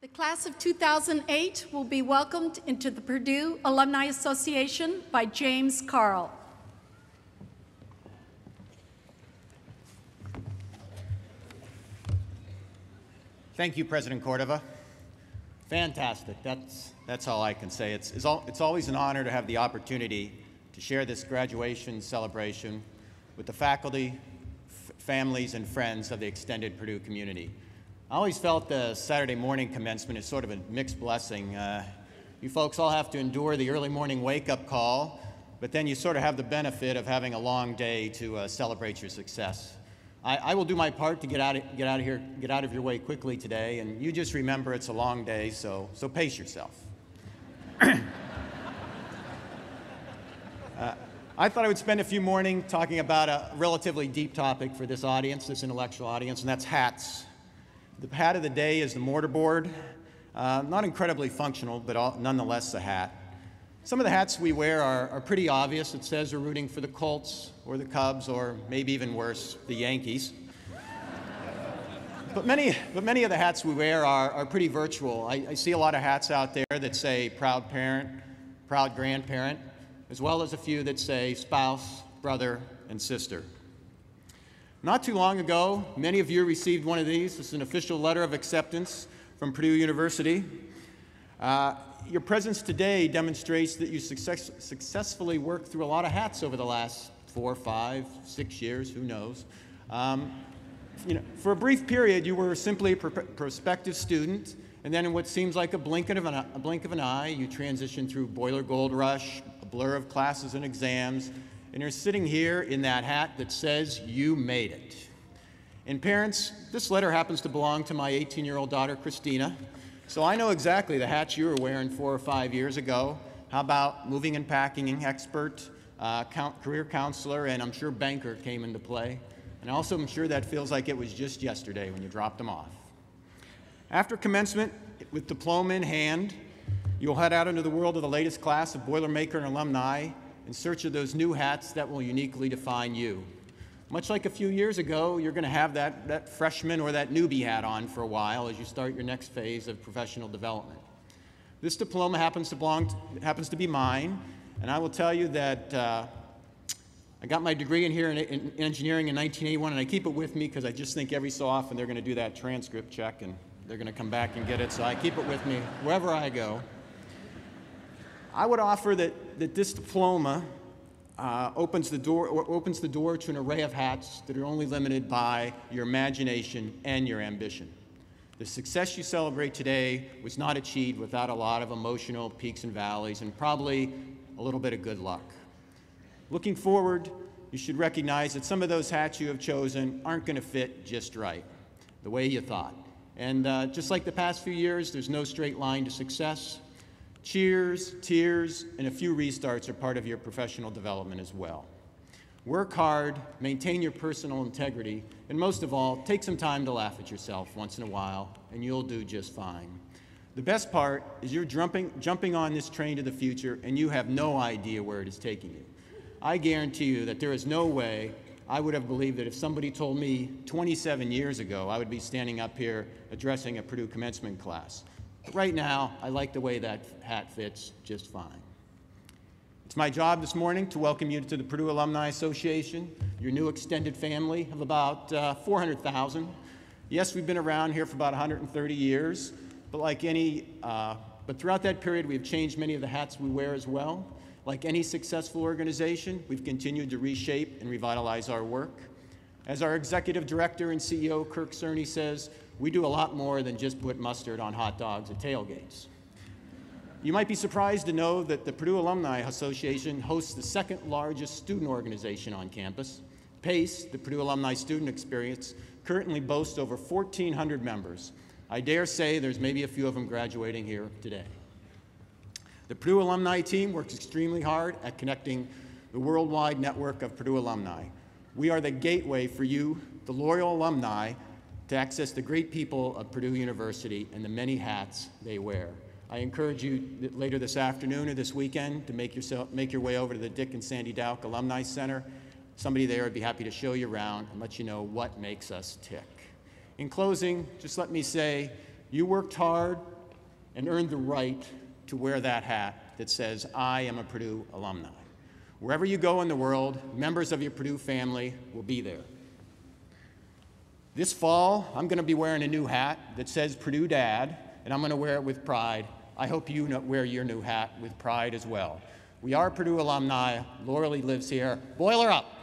The class of 2008 will be welcomed into the Purdue Alumni Association by James Karl. Thank you, President Cordova. Fantastic. That's all I can say. It's always an honor to have the opportunity to share this graduation celebration with the faculty, families, and friends of the extended Purdue community. I always felt the Saturday morning commencement is sort of a mixed blessing. You folks all have to endure the early morning wake-up call, but then you sort of have the benefit of having a long day to celebrate your success. I will do my part to get out of your way quickly today, and you just remember it's a long day, so pace yourself. I thought I would spend a few mornings talking about a relatively deep topic for this audience, this intellectual audience, and that's hats. The hat of the day is the mortarboard. Not incredibly functional, but nonetheless a hat. Some of the hats we wear are pretty obvious. It says we're rooting for the Colts or the Cubs or maybe even worse, the Yankees. But many of the hats we wear are pretty virtual. I see a lot of hats out there that say proud parent, proud grandparent, as well as a few that say spouse, brother, and sister. Not too long ago, many of you received one of these. This is an official letter of acceptance from Purdue University. Your presence today demonstrates that you successfully worked through a lot of hats over the last 4, 5, 6 years, who knows. For a brief period, you were simply a prospective student, and then in what seems like a blink of an eye, you transitioned through boiler gold rush, a blur of classes and exams, and you're sitting here in that hat that says you made it. And parents, this letter happens to belong to my 18-year-old daughter, Christina, so I know exactly the hats you were wearing 4 or 5 years ago. How about moving and packing expert, career counselor, and I'm sure banker came into play. And also I'm sure that feels like it was just yesterday when you dropped them off. After commencement, with diploma in hand, you'll head out into the world of the latest class of Boilermaker and alumni in search of those new hats that will uniquely define you. Much like a few years ago, you're going to have that freshman or that newbie hat on for a while as you start your next phase of professional development. This diploma happens to be mine, and I will tell you that I got my degree in engineering in 1981, and I keep it with me because I just think every so often they're going to do that transcript check and they're going to come back and get it, so I keep it with me wherever I go. I would offer that this diploma opens the door to an array of hats that are only limited by your imagination and your ambition. The success you celebrate today was not achieved without a lot of emotional peaks and valleys and probably a little bit of good luck. Looking forward, you should recognize that some of those hats you have chosen aren't going to fit just right, the way you thought. And just like the past few years, there's no straight line to success. Cheers, tears, and a few restarts are part of your professional development as well. Work hard, maintain your personal integrity, and most of all, take some time to laugh at yourself once in a while, and you'll do just fine. The best part is you're jumping on this train to the future, and you have no idea where it is taking you. I guarantee you that there is no way I would have believed that if somebody told me 27 years ago I would be standing up here addressing a Purdue commencement class. But right now, I like the way that hat fits just fine. It's my job this morning to welcome you to the Purdue Alumni Association, your new extended family of about 400,000. Yes, we've been around here for about 130 years, but throughout that period, we've changed many of the hats we wear as well. Like any successful organization, we've continued to reshape and revitalize our work. As our executive director and CEO, Kirk Cerny, says, we do a lot more than just put mustard on hot dogs at tailgates. You might be surprised to know that the Purdue Alumni Association hosts the second largest student organization on campus. PACE, the Purdue Alumni Student Experience, currently boasts over 1,400 members. I dare say there's maybe a few of them graduating here today. The Purdue Alumni team works extremely hard at connecting the worldwide network of Purdue alumni. We are the gateway for you, the loyal alumni, to access the great people of Purdue University and the many hats they wear. I encourage you later this afternoon or this weekend to make your way over to the Dick and Sandy Dowk Alumni Center. Somebody there would be happy to show you around and let you know what makes us tick. In closing, just let me say You worked hard and earned the right to wear that hat that says, I am a Purdue alumni. Wherever you go in the world, members of your Purdue family will be there. This fall, I'm going to be wearing a new hat that says Purdue Dad, and I'm going to wear it with pride. I hope you wear your new hat with pride as well. We are Purdue alumni. Laura Lee lives here. Boiler up!